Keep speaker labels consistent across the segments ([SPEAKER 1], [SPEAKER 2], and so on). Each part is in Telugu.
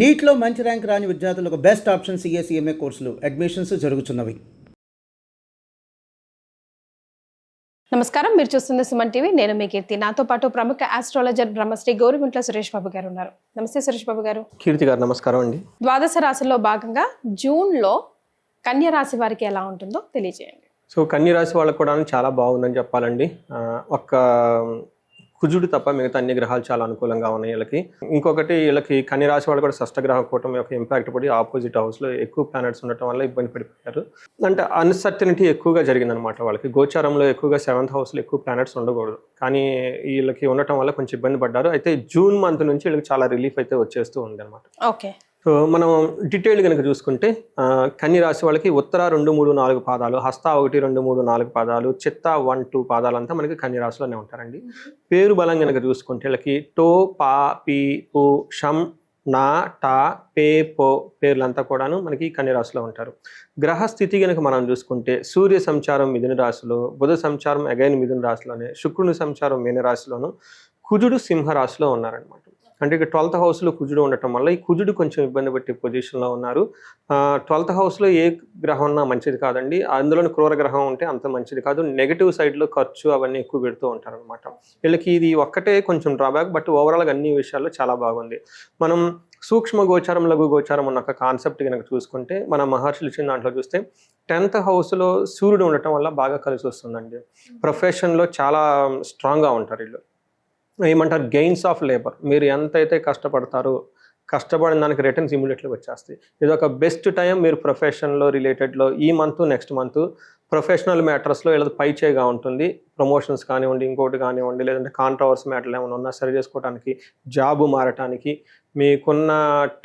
[SPEAKER 1] నీట్లో మంచి ర్యాంక్ రాని విద్యార్థులకు బెస్ట్ ఆప్షన్ సిఎస్ఈఎంఏ కోర్సులు అడ్మిషన్స్ జరుగుతున్నవి.
[SPEAKER 2] నమస్కారం, మీరు చూస్తుంది సుమన్ టీవీ. నేను మీ కీర్తి. నాతో పాటు ప్రముఖ ఆస్ట్రాలజర్ బ్రహ్మశ్రీ గోరుగుంట్ల సురేష్ బాబు గారు ఉన్నారు. నమస్తే సురేష్ బాబు గారు.
[SPEAKER 3] కీర్తి గారు నమస్కారం అండి.
[SPEAKER 2] ద్వాదశ రాశుల్లో భాగంగా జూన్లో కన్య రాశి వారికి ఎలా ఉంటుందో తెలియజేయండి.
[SPEAKER 3] సో కన్య రాశి వాళ్ళకు కూడా చాలా బాగుందని చెప్పాలండి. ఒక్క కుజుడు తప్ప మిగతా అన్ని గ్రహాలు చాలా అనుకూలంగా ఉన్నాయి వీళ్ళకి. ఇంకొకటి వీళ్ళకి కన్య రాశి వాళ్ళు కూడా షష్టగ్రహ కూటమి యొక్క ఇంపాక్ట్ పడి ఆపోజిట్ హౌస్లో ఎక్కువ ప్లానెట్స్ ఉండటం వల్ల ఇబ్బంది పడిపోయారు. అంటే అన్సర్టనిటీ ఎక్కువగా జరిగిందనమాట వాళ్ళకి. గోచారంలో ఎక్కువగా 7th హౌస్లో ఎక్కువ ప్లానెట్స్ ఉండకూడదు, కానీ వీళ్ళకి ఉండటం వల్ల కొంచెం ఇబ్బంది పడ్డారు. అయితే జూన్ మంత్ నుంచి వీళ్ళకి చాలా రిలీఫ్ అయితే వచ్చేస్తూ ఉంది అనమాట.
[SPEAKER 2] ఓకే,
[SPEAKER 3] సో మనం డీటెయిల్ కనుక చూసుకుంటే కన్య రాశి వాళ్ళకి ఉత్తర 2, 3, 4 పాదాలు, హస్త 1, 2, 3, 4 పాదాలు, చిత్త 1, 2 పాదాలు అంతా మనకి కన్య రాశిలోనే ఉంటారండి. పేరు బలం కనుక చూసుకుంటే వీళ్ళకి టో, పా, పీ, పు, షం, నా, టా, పే, పో పేర్లంతా కూడాను మనకి కన్య రాశిలో ఉంటారు. గ్రహస్థితి కనుక మనం చూసుకుంటే సూర్య సంచారం మిథున రాశిలో, బుధ సంచారం అగైన్ మిథున రాశిలోనే, శుక్రుని సంచారం మీన రాశిలోను, కుజుడు సింహ రాశిలో ఉన్నారనమాట. అంటే ఇక 12th హౌస్లో కుజుడు ఉండటం వల్ల ఈ కుజుడు కొంచెం ఇబ్బంది పెట్టే పొజిషన్లో ఉన్నారు. 12th హౌస్లో ఏ గ్రహం ఉన్నా మంచిది కాదండి. అందులోని క్రూర గ్రహం ఉంటే అంత మంచిది కాదు. నెగిటివ్ సైడ్లో ఖర్చు అవన్నీ ఎక్కువ పెడుతూ ఉంటారు అనమాట. వీళ్ళకి ఇది ఒక్కటే కొంచెం డ్రాబ్యాక్, బట్ ఓవరాల్గా అన్ని విషయాల్లో చాలా బాగుంది. మనం సూక్ష్మ గోచారం, లఘు గోచారం ఉన్న ఒక కాన్సెప్ట్ కనుక చూసుకుంటే మన మహర్షులు ఇచ్చిన దాంట్లో చూస్తే 10th హౌస్లో సూర్యుడు ఉండటం వల్ల బాగా కలిసి వస్తుందండి. ప్రొఫెషన్లో చాలా స్ట్రాంగ్గా ఉంటారు వీళ్ళు. ఏమంటారు, గెయిన్స్ ఆఫ్ లేబర్. మీరు ఎంతైతే కష్టపడతారో కష్టపడిన దానికి రిటర్న్స్ ఇమీడియట్లీ వచ్చేస్తాయి. ఇది ఒక బెస్ట్ టైం. మీరు ప్రొఫెషన్లో రిలేటెడ్లో ఈ మంత్, నెక్స్ట్ మంత్ ప్రొఫెషనల్ మ్యాటర్స్లో ఇలా పైచేగా ఉంటుంది. ప్రమోషన్స్ కానివ్వండి, ఇంకోటి కానివ్వండి, లేదంటే కాంట్రవర్సీ మ్యాటర్లు ఏమైనా ఉన్నా సరి చేసుకోవడానికి, జాబు మారటానికి, మీకున్న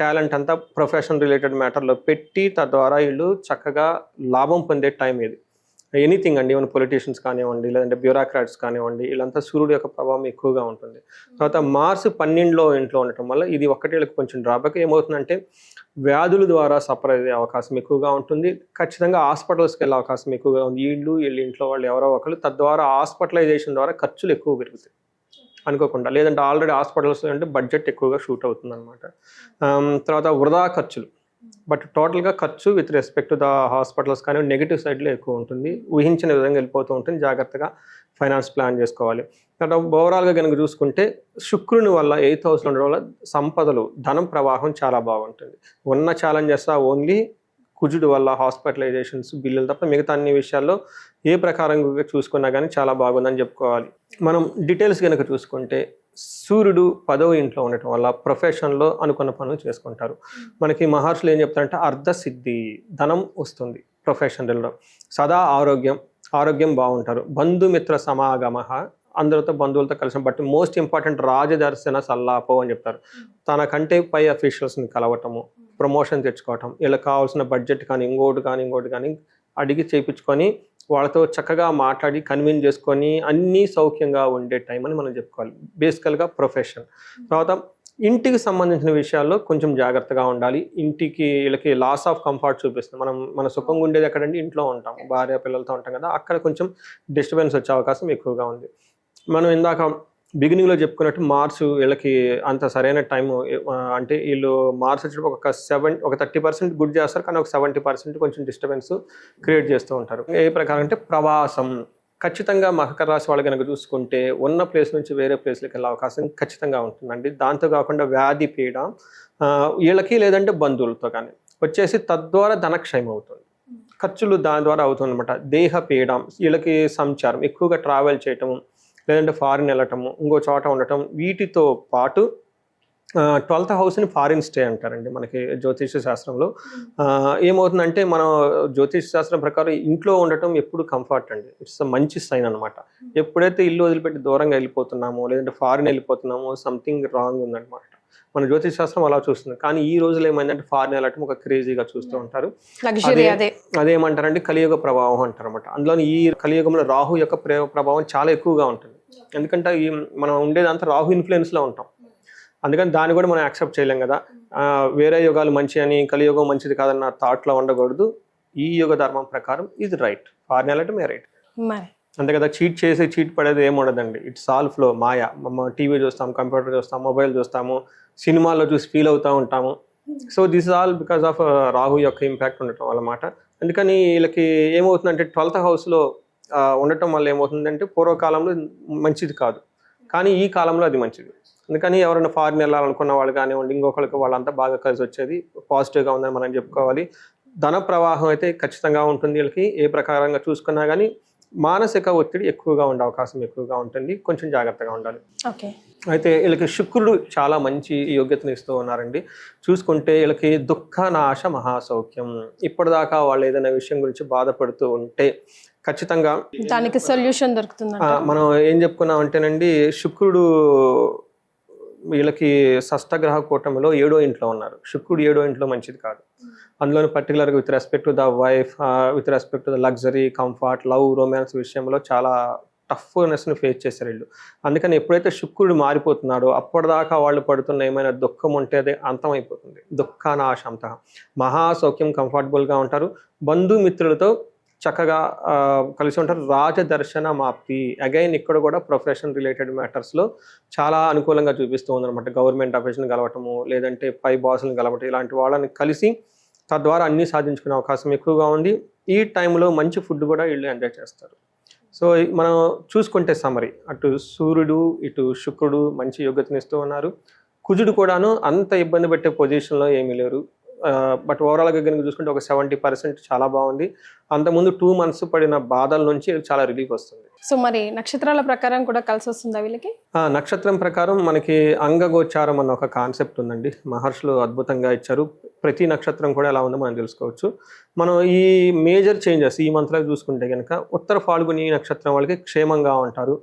[SPEAKER 3] టాలెంట్ అంతా ప్రొఫెషన్ రిలేటెడ్ మ్యాటర్లో పెట్టి తద్వారా వీళ్ళు చక్కగా లాభం పొందే టైం ఇది. ఎనీథింగ్ అండి, ఈవెన్ పొలిటీషియన్స్ కానివ్వండి, లేదంటే బ్యూరోక్రాట్స్ కానివ్వండి, వీళ్ళంతా సూర్యుడు యొక్క ప్రభావం ఎక్కువగా ఉంటుంది. తర్వాత మార్స్ 12వ ఇంట్లో ఉండటం వల్ల ఇది ఒక్కటి వీళ్ళకి కొంచెం డ్రాబ్యాక్. ఏమవుతుందంటే వ్యాధుల ద్వారా సఫర్ అయ్యే అవకాశం ఎక్కువగా ఉంటుంది. ఖచ్చితంగా హాస్పిటల్స్కి వెళ్ళే అవకాశం ఎక్కువగా ఉంది. వీళ్ళ ఇంట్లో వాళ్ళు ఎవరో ఒకరు, తద్వారా హాస్పిటలైజేషన్ ద్వారా ఖర్చులు ఎక్కువ పెరుగుతాయి అనుకోకుండా. లేదంటే ఆల్రెడీ హాస్పిటల్స్ అంటే బడ్జెట్ ఎక్కువగా షూట్ అవుతుంది అనమాట. తర్వాత వృధా ఖర్చులు, బట్ టోటల్గా ఖర్చు with respect to the hospitals కానీ నెగిటివ్ సైడ్లో ఎక్కువ ఉంటుంది. ఊహించిన విధంగా వెళ్ళిపోతూ ఉంటుంది. జాగ్రత్తగా ఫైనాన్స్ ప్లాన్ చేసుకోవాలి. తర్వాత ఓవరాల్గా కనుక చూసుకుంటే శుక్రుని వల్ల 8th హౌస్లో ఉండడం వల్ల సంపదలు, ధనం ప్రవాహం చాలా బాగుంటుంది. ఉన్న ఛాలెంజెస్ ఓన్లీ కుజుడు వల్ల హాస్పిటలైజేషన్స్, బిల్లులు తప్ప మిగతా అన్ని విషయాల్లో ఏ ప్రకారంగా చూసుకున్నా కానీ చాలా బాగుందని చెప్పుకోవాలి. మనం డీటెయిల్స్ కనుక చూసుకుంటే సూర్యుడు 10వ ఇంట్లో ఉండటం వల్ల ప్రొఫెషన్లో అనుకున్న పనులు చేసుకుంటారు. మనకి మహర్షులు ఏం చెప్తారంటే అర్ధసిద్ధి, ధనం వస్తుంది ప్రొఫెషనల్లో. సదా ఆరోగ్యం బాగుంటారు. బంధుమిత్ర సమాగమ, అందరితో బంధువులతో కలిసి, బట్ మోస్ట్ ఇంపార్టెంట్ రాజదర్శన సల్లాపో అని చెప్తారు. తనకంటే పై అఫీషియల్స్ని కలవటము, ప్రమోషన్ తెచ్చుకోవటం, వీళ్ళకి కావాల్సిన బడ్జెట్ కానీ ఇంకోటి కానీ అడిగి చేయించుకొని వాళ్ళతో చక్కగా మాట్లాడి కన్విన్స్ చేసుకొని అన్నీ సౌఖ్యంగా ఉండే టైం అని మనం చెప్పుకోవాలి. బేసికల్గా ప్రొఫెషన్. తర్వాత ఇంటికి సంబంధించిన విషయాల్లో కొంచెం జాగ్రత్తగా ఉండాలి. ఇంటికి వీళ్ళకి లాస్ ఆఫ్ కంఫర్ట్ చూపిస్తుంది. మన సుఖంగా ఉండేది ఎక్కడంటే ఇంట్లో ఉంటాం, భార్య పిల్లలతో ఉంటాం కదా, అక్కడ కొంచెం డిస్టర్బెన్స్ వచ్చే అవకాశం ఎక్కువగా ఉంది. మనం ఇందాక బిగినింగ్లో చెప్పుకున్నట్టు మార్చ్ వీళ్ళకి అంత సరైన టైము. అంటే వీళ్ళు మార్చ్ వచ్చేటప్పుడు ఒక 30% గుడ్ చేస్తారు, కానీ ఒక 70% కొంచెం డిస్టర్బెన్స్ క్రియేట్ చేస్తూ ఉంటారు. ఏ ప్రకారం అంటే ప్రవాసం. ఖచ్చితంగా మకర రాశి వాళ్ళు కనుక చూసుకుంటే ఉన్న ప్లేస్ నుంచి వేరే ప్లేస్లోకి వెళ్ళే అవకాశం ఖచ్చితంగా ఉంటుందండి. దాంతో కాకుండా వ్యాధి పీడ వీళ్ళకి, లేదంటే బంధువులతో కానీ వచ్చేసి తద్వారా ధనక్షయం అవుతుంది. ఖర్చులు దాని ద్వారా అవుతుంది అనమాట. దేహ పీడ, వీళ్ళకి సంచారం ఎక్కువగా ట్రావెల్ చేయటము, లేదంటే ఫారిన్ వెళ్ళటము, ఇంకో చోట ఉండటం, వీటితో పాటు 12th హౌస్ని ఫారిన్ స్టే అంటారండి మనకి జ్యోతిష శాస్త్రంలో. ఏమవుతుందంటే మనం జ్యోతిష శాస్త్రం ప్రకారం ఇంట్లో ఉండటం ఎప్పుడు కంఫర్ట్ అండి. ఇట్స్ మంచి సైన్ అనమాట. ఎప్పుడైతే ఇల్లు వదిలిపెట్టి దూరంగా వెళ్ళిపోతున్నామో, లేదంటే ఫారిన్ వెళ్ళిపోతున్నామో, సంథింగ్ రాంగ్ ఉందన్నమాట. మన జ్యోతిష శాస్త్రం అలా చూస్తుంది. కానీ ఈ రోజులు ఏమైందంటే ఫారిన్ వెళ్ళటం ఒక క్రేజీగా చూస్తూ ఉంటారు. అదేమంటారంటే కలియుగ ప్రభావం అంటారు అనమాట. అందులో ఈ కలియుగంలో రాహు యొక్క ప్రభావం చాలా ఎక్కువగా ఉంటుంది. ఎందుకంటే మనం ఉండేదంతా రాహు ఇన్ఫ్లుయెన్స్లో ఉంటాం. అందుకని దాన్ని కూడా మనం యాక్సెప్ట్ చేయలేం కదా. వేరే యుగాలు మంచి అని, కలియుగం మంచిది కాదన్న థాట్లో ఉండకూడదు. ఈ యుగ ధర్మం ప్రకారం ఇది రైట్, ఫారిన్ వెళ్ళటమే రైట్. అంతే కదా. చీట్ పడేది ఏమి ఉండదండి. It's all flow, Maya. TV చూస్తాం, కంప్యూటర్ చూస్తాం, మొబైల్ చూస్తాము, సినిమాల్లో చూసి ఫీల్ అవుతూ ఉంటాము. So this is all because of Rahu యొక్క ఇంపాక్ట్ ఉండటం అన్నమాట. అందుకని వీళ్ళకి ఏమవుతుందంటే 12th హౌస్లో ఉండటం వల్ల ఏమవుతుందంటే పూర్వకాలంలో మంచిది కాదు, కానీ ఈ కాలంలో అది మంచిది. అందుకని ఎవరైనా ఫారిన్ వెళ్ళాలనుకున్న వాళ్ళు కానివ్వండి, ఇంకొకరికి వాళ్ళంతా బాగా కలిసి వచ్చేది, పాజిటివ్గా ఉందని మనం చెప్పుకోవాలి. ధన ప్రవాహం అయితే ఖచ్చితంగా ఉంటుంది వీళ్ళకి. ఏ ప్రకారంగా చూసుకున్నా కానీ మానసిక ఒత్తిడి ఎక్కువగా ఉండే అవకాశం ఎక్కువగా ఉంటుంది, కొంచెం జాగ్రత్తగా ఉండాలి.
[SPEAKER 2] ఓకే.
[SPEAKER 3] అయితే వీళ్ళకి శుక్రుడు చాలా మంచి యోగ్యతను ఇస్తూ ఉన్నారండి. చూసుకుంటే వీళ్ళకి దుఃఖనాశ మహాసౌఖ్యం. ఇప్పటిదాకా వాళ్ళు ఏదైనా విషయం గురించి బాధపడుతూ ఉంటే ఖచ్చితంగా
[SPEAKER 2] దానికి సొల్యూషన్ దొరుకుతుంది.
[SPEAKER 3] మనం ఏం చెప్పుకున్నాం అంటేనండి, శుక్రుడు వీళ్ళకి షష్టగ్రహ కూటమిలో 7వ ఇంట్లో ఉన్నారు. శుక్రుడు 7వ ఇంట్లో మంచిది కాదు. అందులోని పర్టికులర్గా with respect to the wife, with respect to the luxury, comfort, love, romance విషయంలో చాలా టఫ్నెస్ని ఫేస్ చేశారు వీళ్ళు. అందుకని ఎప్పుడైతే శుక్రుడు మారిపోతున్నాడో అప్పటిదాకా వాళ్ళు పడుతున్న ఏమైనా దుఃఖం ఉంటే అది అంతమైపోతుంది. దుఃఖానాశంత మహాసౌఖ్యం, కంఫర్టబుల్గా ఉంటారు. బంధుమిత్రులతో చక్కగా కలిసి ఉంటారు. రాజదర్శన మాప్తి, అగైన్ ఇక్కడ కూడా ప్రొఫెషన్ రిలేటెడ్ మ్యాటర్స్లో చాలా అనుకూలంగా చూపిస్తూ ఉందన్నమాట. గవర్నమెంట్ ఆఫీస్ని కలవటము, లేదంటే పై బాసులను కలవటం, ఇలాంటి వాళ్ళని కలిసి తద్వారా అన్నీ సాధించుకునే అవకాశం ఎక్కువగా ఉంది. ఈ టైంలో మంచి ఫుడ్ కూడా వీళ్ళు ఎంజాయ్ చేస్తారు. సో మనం చూసుకుంటే సమరీ, అటు సూర్యుడు ఇటు శుక్రుడు మంచి యోగ్యతనిస్తూ ఉన్నారు. కుజుడు కూడాను అంత ఇబ్బంది పెట్టే పొజిషన్లో ఏమీ లేరు. బట్ ఓవరాల్గా కనుక చూసుకుంటే ఒక 70% చాలా బాగుంది. అంతకుముందు 2 months పడిన బాధల నుంచి చాలా రిలీఫ్ వస్తుంది.
[SPEAKER 2] సో మరి నక్షత్రాల ప్రకారం కూడా కలిసి వస్తుందా వీళ్ళకి?
[SPEAKER 3] నక్షత్రం ప్రకారం మనకి అంగగోచారం అన్న ఒక కాన్సెప్ట్ ఉందండి. మహర్షులు అద్భుతంగా ఇచ్చారు. ప్రతి నక్షత్రం కూడా ఎలా ఉందో మనం తెలుసుకోవచ్చు. మనం ఈ మేజర్ చేంజెస్ ఈ మంత్లో చూసుకుంటే కనుక ఉత్తర ఫాల్గుని నక్షత్రం వాళ్ళకి క్షేమంగా ఉంటారు,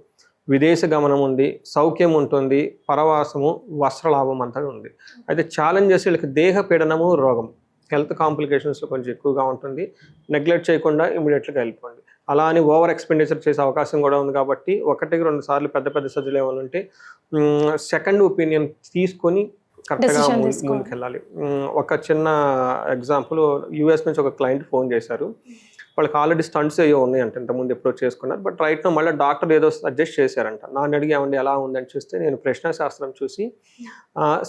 [SPEAKER 3] విదేశ గమనం ఉంది, సౌఖ్యం ఉంటుంది, పరవాసము, వస్త్రలాభం అంతా ఉంది. అయితే ఛాలెంజెస్ వీళ్ళకి దేహ పీడనము, రోగం, హెల్త్ కాంప్లికేషన్స్లో కొంచెం ఎక్కువగా ఉంటుంది. నెగ్లెక్ట్ చేయకుండా ఇమీడియట్గా వెళ్ళిపోండి. అలా అని ఓవర్ ఎక్స్పెండిచర్ చేసే అవకాశం కూడా ఉంది. కాబట్టి 1-2 సార్లు పెద్ద పెద్ద సర్జరీలు ఏమైనా ఉంటే సెకండ్ ఒపీనియన్ తీసుకొని కరెక్ట్గా ముందుకు వెళ్ళాలి. ఒక చిన్న ఎగ్జాంపుల్, US నుంచి ఒక క్లయింట్ ఫోన్ చేశారు. వాళ్ళకి ఆల్రెడీ స్టంట్స్ అయ్యో ఉన్నాయంట, ఇంతకుముందు ఎప్పుడో చేసుకున్నారు. బట్ రైట్ నో మళ్ళీ డాక్టర్ ఏదో సజెస్ట్ చేశారంట. నాన్న అడిగామండి ఎలా ఉందని చూస్తే, నేను ప్రశ్నాశాస్త్రం చూసి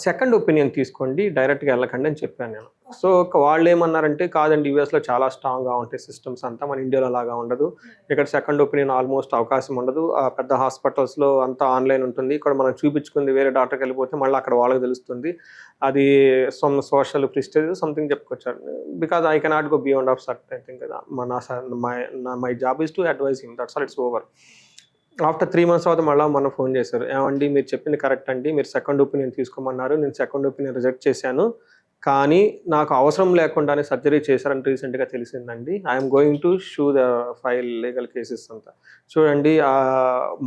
[SPEAKER 3] సెకండ్ ఒపీనియన్ తీసుకోండి, డైరెక్ట్గా వెళ్ళకండి అని చెప్పాను నేను. సో వాళ్ళు ఏమన్నారంటే, కాదండి US చాలా స్ట్రాంగ్గా ఉంటాయి సిస్టమ్స్ అంతా, మన ఇండియాలో అలాగా ఉండదు, ఇక్కడ సెకండ్ ఒపీనియన్ ఆల్మోస్ట్ అవకాశం ఉండదు, పెద్ద హాస్పిటల్స్లో అంతా ఆన్లైన్ ఉంటుంది, ఇక్కడ మనం చూపించుకుంది వేరే డాక్టర్కి వెళ్ళిపోతే మళ్ళీ అక్కడ వాళ్ళకి తెలుస్తుంది, అది సమ్ సోషల్ ప్రిస్టేజ్ సంథింగ్ చెప్పుకొచ్చారు. Because I cannot go beyond of certain thing కదా, my job is to advise him, that's all, it's over. After 3 months తర్వాత మళ్ళీ మన ఫోన్ చేశారు, ఏమండి మీరు చెప్పింది కరెక్ట్ అండి, మీరు సెకండ్ ఒపీనియన్ తీసుకోమన్నారు, నేను సెకండ్ ఒపీనియన్ రిజెక్ట్ చేశాను, కానీ నాకు అవసరం లేకుండానే సర్జరీ చేశారని రీసెంట్గా తెలిసిందండి. I'm going to shoe the file legal cases అంతా. చూడండి,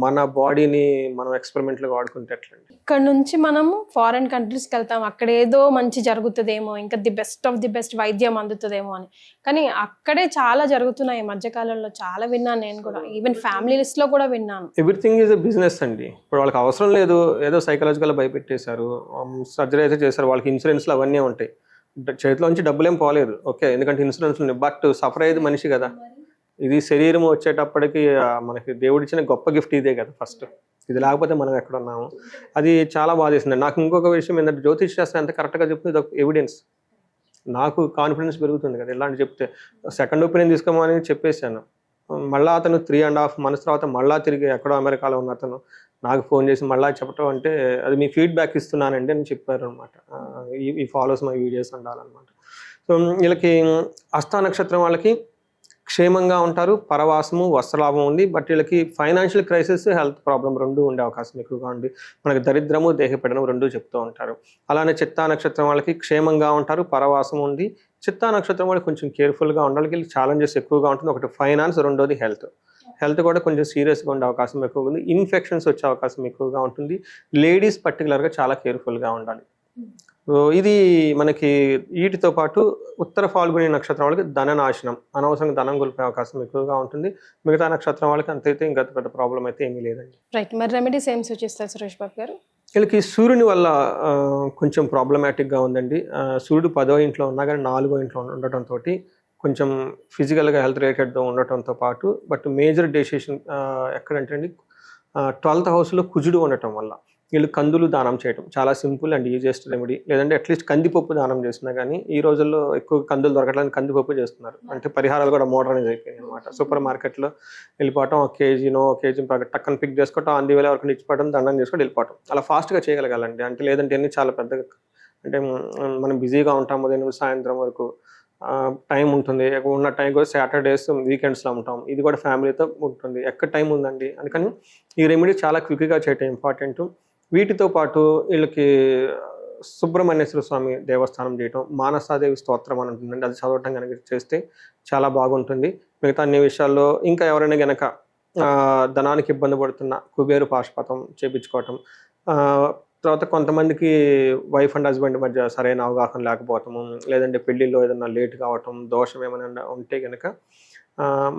[SPEAKER 3] మన బాడీని మనం ఎక్స్పెరిమెంట్లో వాడుకుంటే ఎట్లండి.
[SPEAKER 2] ఇక్కడ నుంచి మనము ఫారెన్ కంట్రీస్కి వెళ్తాం, అక్కడ ఏదో మంచి జరుగుతుందేమో, ఇంకా the best of the best వైద్యం అందుతుందేమో అని, కానీ అక్కడే చాలా జరుగుతున్నాయి ఈ మధ్యకాలంలో. చాలా విన్నాను నేను కూడా, ఈవెన్ ఫ్యామిలీ లిస్ట్లో కూడా విన్నాను.
[SPEAKER 3] ఎవ్రీథింగ్ ఈజ్ ఎ బిజినెస్ అండి. ఇప్పుడు వాళ్ళకి అవసరం లేదు, ఏదో సైకలాజికల్గా భయపెట్టేశారు, సర్జరీ అయితే చేశారు, వాళ్ళకి ఇన్సూరెన్స్లు అవన్నీ ఉంటాయి, చేతిలోంచి డబ్బులేం పోలేదు, ఓకే, ఎందుకంటే ఇన్సూరెన్స్ ఉంది. బట్ సఫర్ అయ్యేది మనిషి కదా. ఇది శరీరం వచ్చేటప్పటికి మనకి దేవుడిచ్చిన గొప్ప గిఫ్ట్ ఇదే కదా ఫస్ట్. ఇది లేకపోతే మనం ఎక్కడ ఉన్నాము, అది చాలా బాధేసింది. నాకు ఇంకొక విషయం ఏంటంటే, జ్యోతిష్ శాస్త్రం ఎంత కరెక్ట్గా చెప్తుంది, ఇది ఒక ఎవిడెన్స్. నాకు కాన్ఫిడెన్స్ పెరుగుతుంది కదా ఇలాంటి చెప్తే. సెకండ్ ఒపీనియన్ తీసుకోమని చెప్పేశాను. మళ్ళీ అతను 3.5 months తర్వాత మళ్ళీ తిరిగి ఎక్కడో అమెరికాలో ఉన్న అతను నాకు ఫోన్ చేసి మళ్ళీ చెప్పడం అంటే, అది మీ ఫీడ్బ్యాక్ ఇస్తున్నానండి అని చెప్పారు అనమాట. ఈ ఫాలోస్ మై వీడియోస్ ఉండాలన్నమాట. సో వీళ్ళకి హస్త నక్షత్రం వాళ్ళకి క్షేమంగా ఉంటారు, పరవాసము, వస్త్రలాభం ఉంది. బట్ వీళ్ళకి ఫైనాన్షియల్ క్రైసిస్, హెల్త్ ప్రాబ్లం రెండు ఉండే అవకాశం ఎక్కువగా ఉంది. మనకి దరిద్రము, దేహపీడనం రెండు చెప్తూ ఉంటారు. అలానే చిత్తా నక్షత్రం వాళ్ళకి క్షేమంగా ఉంటారు, పరవాసం ఉంది. చిత్తా నక్షత్రం వాళ్ళకి కొంచెం కేర్ఫుల్గా ఉండాలి, వీళ్ళకి ఛాలెంజెస్ ఎక్కువగా ఉంటుంది. ఒకటి ఫైనాన్స్, రెండోది హెల్త్ కూడా కొంచెం సీరియస్గా ఉండే అవకాశం ఎక్కువగా ఉంది. ఇన్ఫెక్షన్స్ వచ్చే అవకాశం ఎక్కువగా ఉంటుంది. లేడీస్ పర్టికులర్గా చాలా కేర్ఫుల్గా ఉండాలి. ఇది మనకి వీటితో పాటు ఉత్తర ఫాల్గుని నక్షత్రం వాళ్ళకి ధన నాశనం, అనవసరంగా ధనం కోల్పోయే అవకాశం ఎక్కువగా ఉంటుంది. మిగతా నక్షత్రం వాళ్ళకి అంతైతే ఇంకా పెద్ద ప్రాబ్లం అయితే ఏమీ లేదండి.
[SPEAKER 2] రైట్, మరి రెమెడీస్ ఏం సూచిస్తారు సురేష్ బాబు గారు?
[SPEAKER 3] వీళ్ళకి సూర్యుని వల్ల కొంచెం ప్రాబ్లమాటిక్గా ఉందండి. సూర్యుడు 10వ ఇంట్లో ఉన్నా కానీ 4వ ఇంట్లో ఉండటంతో కొంచెం ఫిజికల్గా హెల్త్ రిలేటెడ్తో ఉండటంతో పాటు, బట్ మేజర్ డెసిషన్ ఎక్కడంటే అండి 12th హౌస్లో కుజుడు ఉండటం వల్ల వీళ్ళు కందులు దానం చేయటం చాలా సింపుల్ అండ్ ఈజియెస్ట్ రెమెడీ. లేదంటే అట్లీస్ట్ కందిపప్పు దానం చేసినా కానీ ఈ రోజుల్లో ఎక్కువ కందులు దొరకడానికి కందిపప్పు చేస్తున్నారు. అంటే పరిహారాలు కూడా మోడర్నైజ్ అయిపోయాయి అనమాట. సూపర్ మార్కెట్లో వెళ్ళిపోవటం, ఒక కేజీ టక్కన పిక్ చేసుకోవటం, అందువేళ ఎవరికైనా ఇచ్చిపోవడం, దండం చేసుకొని వెళ్ళిపోవటం. అలా ఫాస్ట్గా చేయగలగాలండి. అంటే లేదంటే అన్ని చాలా పెద్దగా, అంటే మనం బిజీగా ఉంటాం ఉదయం నుంచి సాయంత్రం వరకు, టైం ఉంటుంది. ఉన్న టైం కూడా సాటర్డేస్ వీకెండ్స్లో ఉంటాం. ఇది కూడా ఫ్యామిలీతో ఉంటుంది, ఎక్కడ టైం ఉందండి. అందుకని ఈ రెమెడీ చాలా క్విక్గా చేయటం ఇంపార్టెంట్. వీటితో పాటు వీళ్ళకి సుబ్రహ్మణ్యేశ్వర స్వామి దేవస్థానం చేయటం, మానసాదేవి స్తోత్రం అని ఉంటుందండి, అది చదవటం కనుక చేస్తే చాలా బాగుంటుంది. మిగతా అన్ని విషయాల్లో ఇంకా ఎవరైనా గనక ధనానికి ఇబ్బంది పడుతున్న కుబేరు పాశుపతం చేపించుకోవటం, తర్వాత కొంతమందికి వైఫ్ అండ్ హస్బెండ్ మధ్య సరైన అవగాహన లేకపోవటము, లేదంటే పెళ్లిలో ఏదైనా లేట్ కావటం, దోషం ఏమైనా ఉంటే కనుక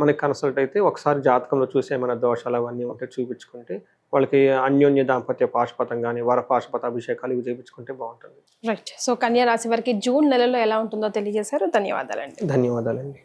[SPEAKER 3] మనకి కన్సల్ట్ అయితే ఒకసారి జాతకంలో చూసి ఏమైనా దోషాలు అవన్నీ ఉంటే చూపించుకుంటే వాళ్ళకి అన్యోన్య దాంపత్య పాశుపతం కానీ వర పాశుపత అభిషేకాలు ఇవి చేయించుకుంటే బాగుంటుంది.
[SPEAKER 2] రైట్. సో కన్యా రాశి వారికి జూన్ నెలలో ఎలా ఉంటుందో తెలియజేశారు. ధన్యవాదాలండి.
[SPEAKER 3] ధన్యవాదాలండి.